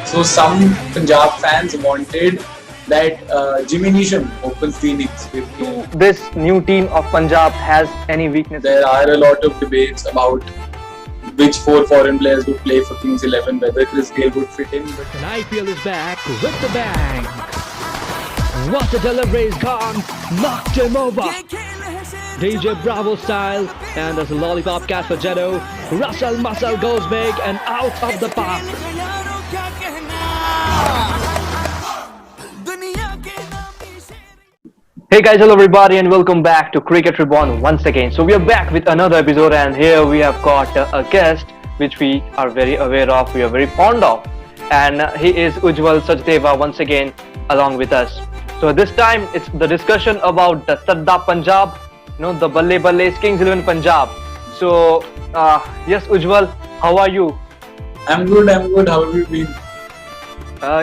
So some Punjab fans wanted that Jimmy Neesham opens the innings with KL. This new team of Punjab has any weaknesses? There are a lot of debates about which four foreign players would play for Kings 11, whether Chris Gayle would fit in. But And IPL is back with the bang. What a delivery is gone, knocked him over. DJ Bravo style, and there's a lollipop catch for Jeddo. Russell Muscle goes big and out of the park. Hey guys, hello everybody and welcome back to Cricket Reborn once again. So we are back with another episode and here we have got a guest which we are very aware of, we are very fond of, and he is UJWAL SACHDEVA once again along with us. So this time it's the discussion about the Sadda Punjab, the Balle Balle's Kings 11 Punjab. So yes UJWAL, how are you? I'm good, how have you been?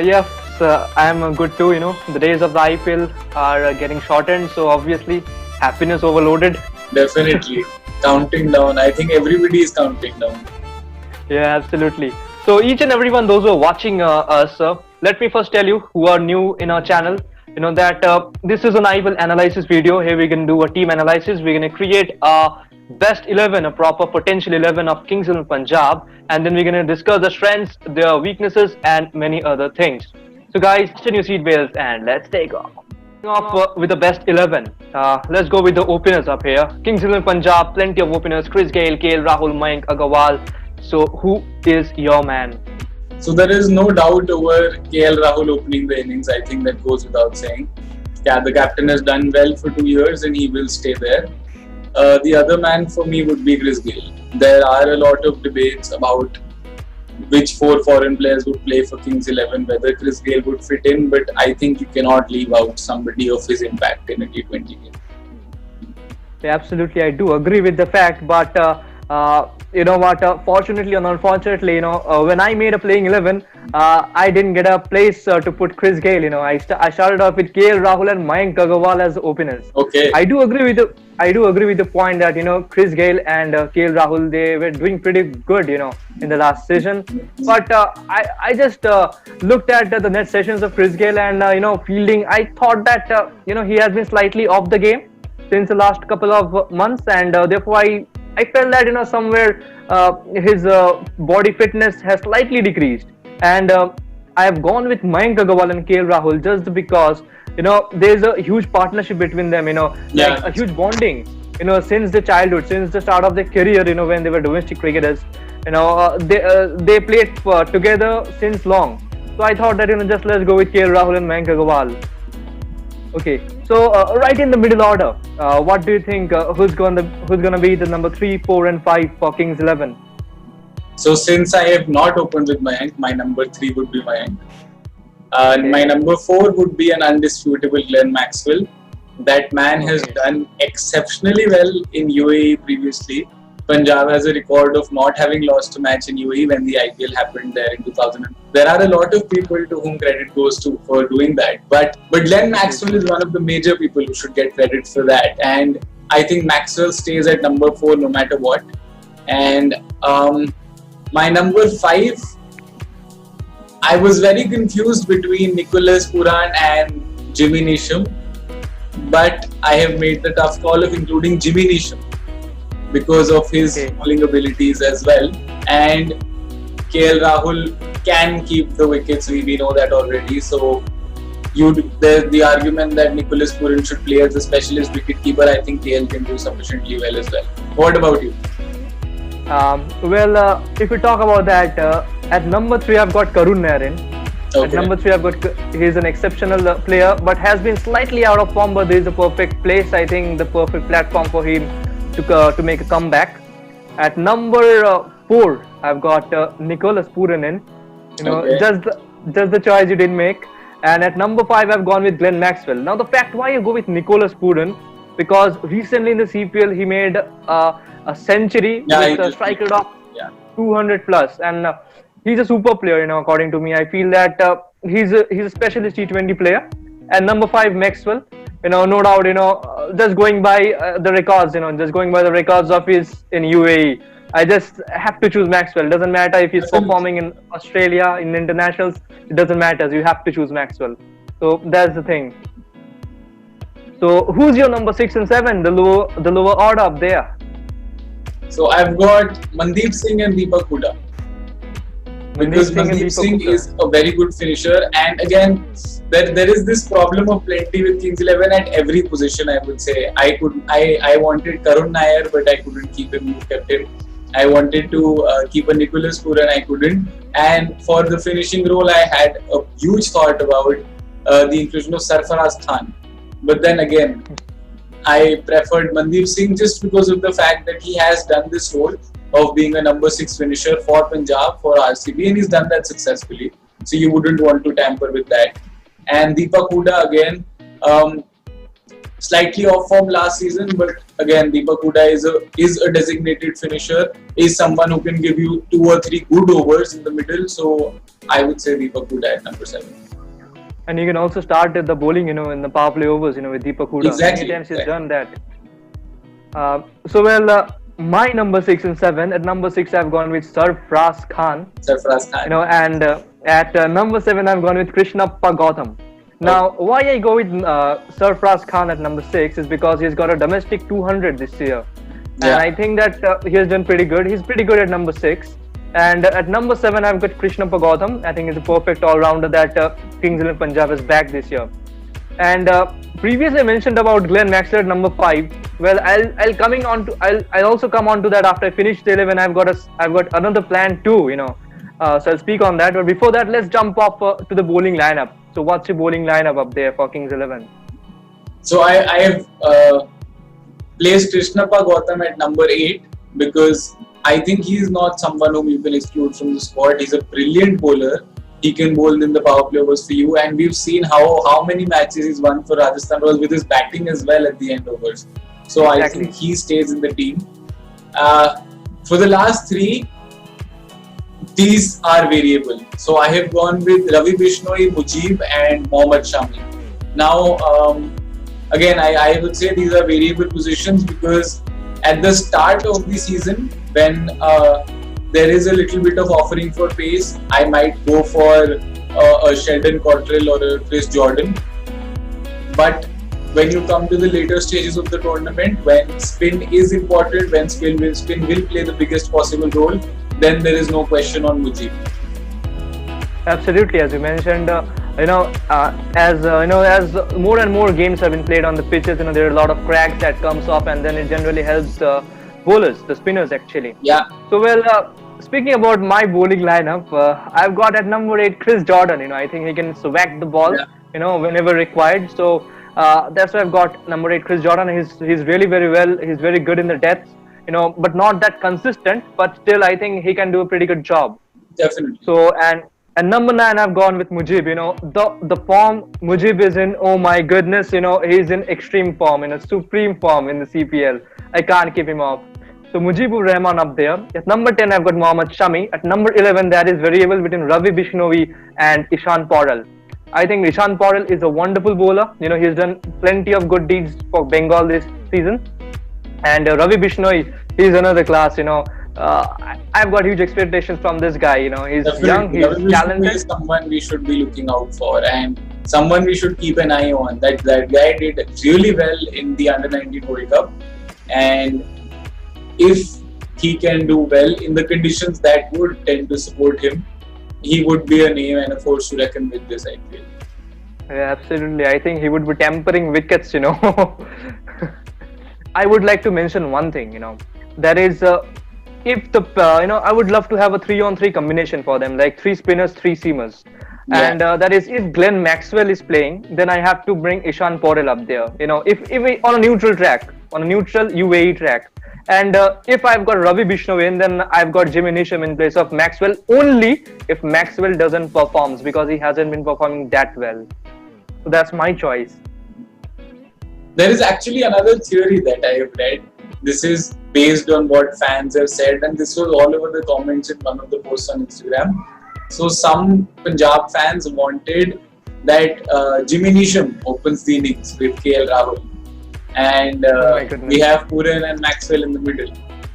Yes, I am good too. The days of the IPL are getting shortened, so obviously happiness overloaded. Definitely. Counting down. I think everybody is counting down. Yeah, absolutely. So each and everyone, those who are watching us, let me first tell you who are new in our channel, that this is an IPL analysis video. Here we're going to do a team analysis. We're going to create a best 11, a proper potential 11 of Kings 11 Punjab, and then we're going to discuss the strengths, their weaknesses and many other things. So guys, fasten your seat belts and let's take off. With the best 11. Let's go with the openers up here. Kings 11 Punjab, plenty of openers. Chris Gayle, KL, Rahul, Mayank Agarwal. So who is your man? So there is no doubt over KL Rahul opening the innings. I think that goes without saying. Yeah, the captain has done well for 2 years and he will stay there. The other man for me would be Chris Gayle. There are a lot of debates about which four foreign players would play for Kings 11, whether Chris Gayle would fit in, but I think you cannot leave out somebody of his impact in a T20 game. Yeah, absolutely, I do agree with the fact, but you know what, fortunately or unfortunately, when I made a playing 11, I didn't get a place to put Chris Gayle. I started off with KL Rahul and Mayank Agarwal as openers. Okay. I do agree with the point that Chris Gayle and KL Rahul, they were doing pretty good in the last season, but I just looked at the net sessions of Chris Gayle and fielding. I thought that he has been slightly off the game since the last couple of months, and therefore I felt that somewhere his body fitness has slightly decreased, and I have gone with Mayank Agarwal and KL Rahul just because there's a huge partnership between them, like a huge bonding, since the childhood, since the start of their career, when they were domestic cricketers, they played together since long. So I thought that just let's go with KL Rahul and Mayank Agarwal. Okay, so right in the middle order, what do you think? Who's gonna be the number 3, 4, and 5 for Kings 11? So since I have not opened with Mayank, my number 3 would be Mayank. My number 4 would be an undisputable Glenn Maxwell. That man has done exceptionally well in UAE previously. Punjab has a record of not having lost a match in UAE when the IPL happened there in 2000. There are a lot of people to whom credit goes to for doing that. But Glenn Maxwell is one of the major people who should get credit for that. And I think Maxwell stays at number 4 no matter what. And my number 5, I was very confused between Nicholas Pooran and Jimmy Neesham, but I have made the tough call of including Jimmy Neesham because of his bowling abilities as well. And KL Rahul can keep the wickets, we know that already. So the argument that Nicholas Pooran should play as a specialist wicketkeeper, I think KL can do sufficiently well as well. What about you? Well, if we talk about that, at number 3 I've got Karun Nair. At number 3 I've got, he's an exceptional player, but has been slightly out of form, but there is a perfect place, I think, the perfect platform for him to make a comeback. At number 4 I've got Nicholas Pooran in, just the choice you didn't make. And at number 5 I've gone with Glenn Maxwell. Now the fact why you go with Nicholas Pooran, because recently in the CPL he made a century with a strike rate of 200 plus, and he's a super player, according to me. I feel that he's a specialist T20 player. And number 5 Maxwell, no doubt, just going by the records, just going by the records of his in UAE. I just have to choose Maxwell. Doesn't matter if he's performing in Australia, in internationals. It doesn't matter. You have to choose Maxwell. So that's the thing. So who's your number 6 and 7? The lower order up there. So I've got Mandeep Singh and Deepak Hooda. Because Mandeep Singh is a very good finisher, and again, there is this problem of plenty with Kings 11 at every position. I would say I wanted Karun Nair, but I couldn't keep him. Kept him. I wanted to keep a Nicholas Pooran, I couldn't. And for the finishing role, I had a huge thought about the inclusion of Sarfaraz Khan. But then again, I preferred Mandeep Singh just because of the fact that he has done this role of being a number 6 finisher for Punjab, for RCB, and he's done that successfully. So you wouldn't want to tamper with that. And Deepak Hooda again, slightly off form last season, but again Deepak Hooda is a designated finisher, is someone who can give you 2 or 3 good overs in the middle. So I would say Deepak Hooda at number 7. And you can also start at the bowling, in the power play overs, with Deepak Hooda. Exactly. Many times he's done that. My number 6 and 7. At number 6, I've gone with Sarfaraz Khan. Sarfaraz Khan. And at number 7, I've gone with Krishnappa Gautam. Now, why I go with Sarfaraz Khan at number 6 is because he's got a domestic 200 this year. And I think that he has done pretty good. He's pretty good at number 6. And at number 7, I've got Krishnappa Gautam. I think he's a perfect all-rounder that Kings 11 Punjab is back this year. And previously I mentioned about Glenn Maxwell at number 5. Well, I'll also come on to that after I finish the 11. I've got another plan too, so I'll speak on that. But before that, let's jump off to the bowling lineup. So what's your bowling lineup up there for Kings 11? So I have placed Krishnappa Gautam at number 8 because I think he is not someone whom you can exclude from the squad. He's a brilliant bowler. He can bowl in the power play overs for you, and we've seen how many matches he's won for Rajasthan Royals with his batting as well at the end overs. So I think he stays in the team. For the last 3, these are variable. So I have gone with Ravi Bishnoi, Mujib and Mohammad Shami. Now, again, I would say these are variable positions because at the start of the season, when there is a little bit of offering for pace, I might go for a Sheldon Cottrell or a Chris Jordan. But when you come to the later stages of the tournament, when spin is important, when spin will play the biggest possible role, then there is no question on Mujib. Absolutely, as you mentioned, as more and more games have been played on the pitches, there are a lot of cracks that comes up, and then it generally helps bowlers, the spinners actually. Yeah. So speaking about my bowling lineup, I've got at number 8 Chris Jordan. I think he can swag the ball, whenever required. So that's why I've got number 8 Chris Jordan. He's really very well. He's very good in the depths, but not that consistent. But still, I think he can do a pretty good job. Definitely. So and number 9, I've gone with Mujib. The form Mujib is in, oh my goodness, he's in extreme form, supreme form in the CPL. I can't keep him off. So Mujibur Rahman up there. At number 10, I've got Mohammad Shami. At number 11, that is variable between Ravi Bishnoi and Ishan Paul. I think Ishan Paul is a wonderful bowler. He's done plenty of good deeds for Bengal this season. And Ravi Bishnoi, he's another class. I've got huge expectations from this guy. He's Definitely. Young, he's talented. Is someone we should be looking out for and someone we should keep an eye on. That guy did really well in the Under-19 World Cup, and if he can do well in the conditions that would tend to support him, he would be a name and a force to reckon with this IPL. Yeah, absolutely. I think he would be tampering wickets, I would like to mention one thing, that is, if I would love to have a 3-on-3 combination for them, like 3 spinners, 3 seamers. Yeah. And that is, if Glenn Maxwell is playing, then I have to bring Ishan Paul up there. If we, on a neutral track, on a neutral UAE track. And if I've got Ravi Bishnoi in, then I've got Jimmy Neesham in place of Maxwell, only if Maxwell doesn't perform, because he hasn't been performing that well. So that's my choice. There is actually another theory that I have read. This is based on what fans have said, and this was all over the comments in one of the posts on Instagram. So some Punjab fans wanted that Jimmy Neesham opens the innings with KL Rahul. And we have Pooran and Maxwell in the middle.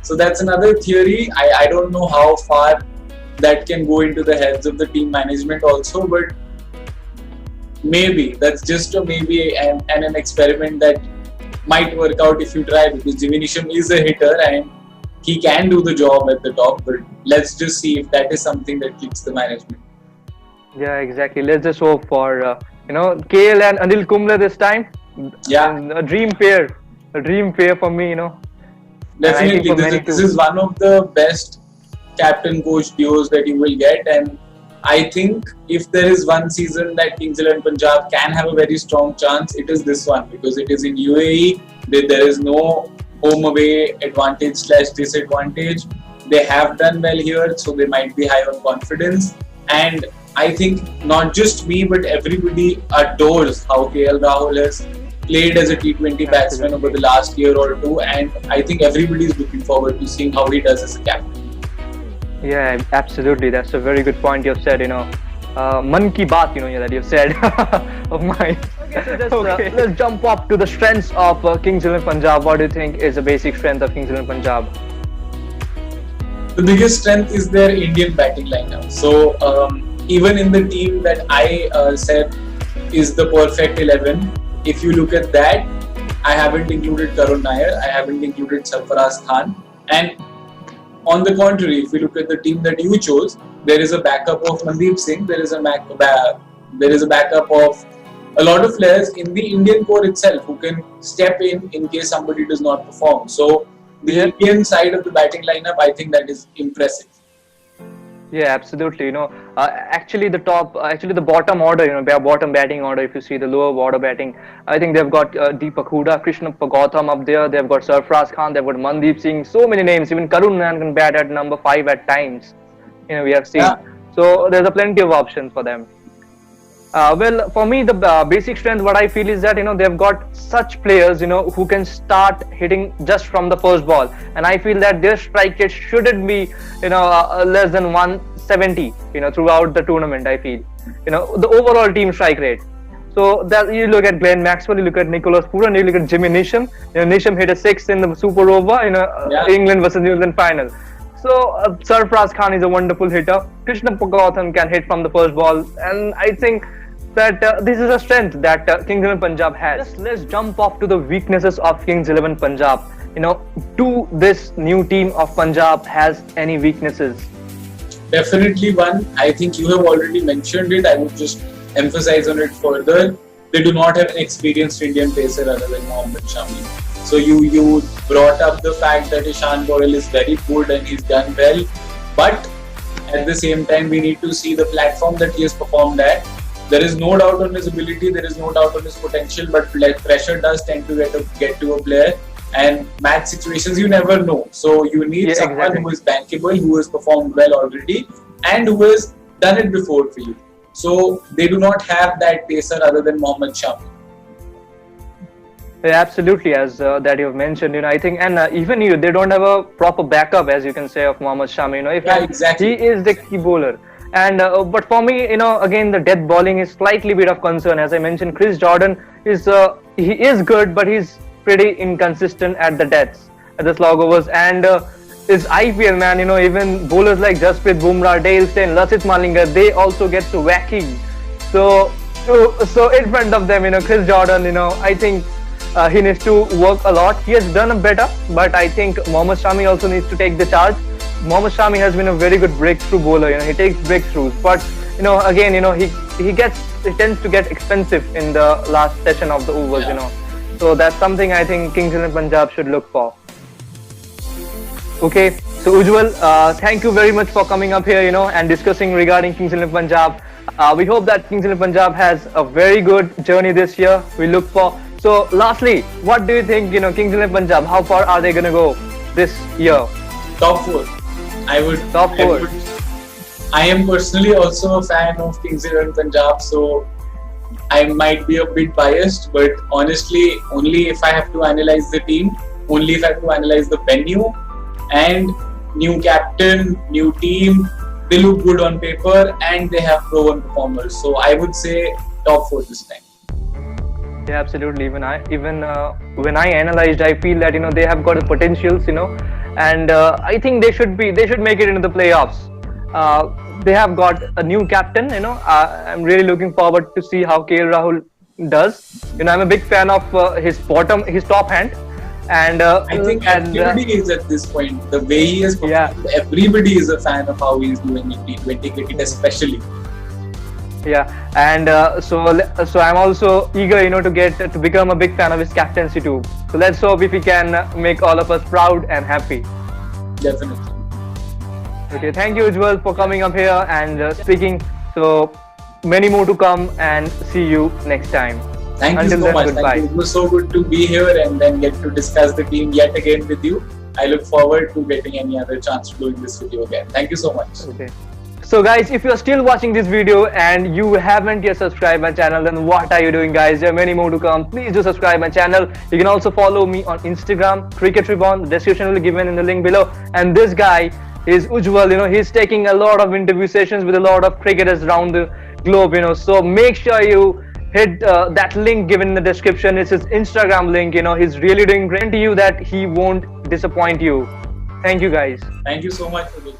So that's another theory. I don't know how far that can go into the heads of the team management also, but maybe that's just a maybe and an experiment that might work out if you try, because Jimmy Neesham is a hitter and he can do the job at the top, but let's just see if that is something that clicks the management. Yeah, exactly. Let's just hope for KL and Anil Kumble this time. Yeah, A dream pair for me. definitely. This is one of the best captain coach duos that you will get, and I think if there is one season that Kings XI Punjab can have a very strong chance, it is this one, because it is in UAE. There is no home away advantage / disadvantage. They have done well here, so they might be high on confidence. And I think not just me, but everybody adores how KL Rahul has played as a T20 batsman over the last year or two, and I think everybody is looking forward to seeing how he does as a captain. Yeah, absolutely. That's a very good point you've said. Man ki baat, that you've said of mine. Okay, let's jump up to the strengths of Kings XI Punjab. What do you think is the basic strength of Kings XI Punjab? The biggest strength is their Indian batting lineup. So even in the team that I said is the perfect 11, if you look at that, I haven't included Karun Nair, I haven't included Sarfaraz Khan, and on the contrary, if you look at the team that you chose, there is a backup of Mandeep Singh, there is a backup of a lot of players in the Indian core itself who can step in case somebody does not perform. So the Indian side of the batting lineup, I think that is impressive. Yeah, absolutely. Actually the bottom order, bottom batting order, if you see the lower order batting, I think they've got Deepak Hooda, Krishnappa Gautam up there, they've got Sarfaraz Khan, they've got Mandeep Singh, so many names, even Karun Nair can bat at number 5 at times, we have seen. Yeah. So there's a plenty of options for them. Well, for me, the basic strength, what I feel is that, they've got such players, who can start hitting just from the first ball. And I feel that their strike rate shouldn't be, less than 170, throughout the tournament, I feel. The overall team strike rate. So that you look at Glenn Maxwell, you look at Nicholas Pooran, you look at Jimmy Neesham. Neesham hit a 6 in the Super Over, England versus New Zealand final. So Sarfaraz Khan is a wonderful hitter. Krishnappa Gautam can hit from the first ball, and I think that this is a strength that Kings XI Punjab has. Let's jump off to the weaknesses of Kings XI Punjab. Do this new team of Punjab has any weaknesses? Definitely one. I think you have already mentioned it. I would just emphasize on it further. They do not have an experienced Indian pacer other than Mohammad Shami. So you brought up the fact that Ishan Boyle is very good and he's done well, but at the same time we need to see the platform that he has performed at. There is no doubt on his ability, there is no doubt on his potential, but pressure does tend to get to a player, and match situations you never know. So you need someone who is bankable, who has performed well already, and who has done it before for you. So they do not have that pacer other than Mohammad Shami. Yeah, absolutely, as that you've mentioned, I think, and even they don't have a proper backup, as you can say, of Mohammad Shami. Exactly. He is the key bowler. And but for me, again, the death bowling is slightly bit of concern. As I mentioned, Chris Jordan is he is good, but he's pretty inconsistent at the deaths, at the slog overs, and is IPL, man. Even bowlers like Jasprit Bumrah, Dale Steyn, Lasith Malinga, they also get so wacky. So in front of them, Chris Jordan, I think he needs to work a lot. He has done better, but I think Mohammad Shami also needs to take the charge. Mohammad Shami has been a very good breakthrough bowler. He takes breakthroughs, but again, he tends to get expensive in the last session of the overs. So that's something I think Kings XI Punjab should look for. Okay, so UJWAL, thank you very much for coming up here, and discussing regarding Kings XI Punjab. We hope that Kings XI Punjab has a very good journey this year. We look for. So lastly, what do you think, Kings XI Punjab, how far are they going to go this year? Top 4. Top 4. I am personally also a fan of Kings XI Punjab, so I might be a bit biased, but honestly, only if I have to analyze the team, only if I have to analyze the venue, and new captain, new team, they look good on paper and they have proven performers. So I would say top 4 this time. Yeah, absolutely. Even when I analyzed, I feel that they have got the potentials, and I think they should make it into the playoffs. They have got a new captain. I'm really looking forward to see how KL Rahul does. I'm a big fan of his top hand, and I think everybody is at this point. The way he has performed, everybody is a fan of how he's doing in T20 cricket, especially. Yeah, and so I'm also eager, to become a big fan of his captaincy too. So let's hope if he can make all of us proud and happy. Definitely. Okay, thank you, UJWAL, for coming up here and speaking. So many more to come, and see you next time. Thank you so much. Goodbye. It was so good to be here and then get to discuss the team yet again with you. I look forward to getting any other chance to doing this video again. Thank you so much. Okay. So guys, if you're still watching this video and you haven't yet subscribed my channel, then what are you doing, guys? There are many more to come. Please do subscribe my channel. You can also follow me on Instagram, Cricket Reborn. The description will be given in the link below. And this guy is UJWAL. He's taking a lot of interview sessions with a lot of cricketers around the globe. So make sure you hit that link given in the description. It's his Instagram link. He's really doing great to you that he won't disappoint you. Thank you, guys. Thank you so much for this.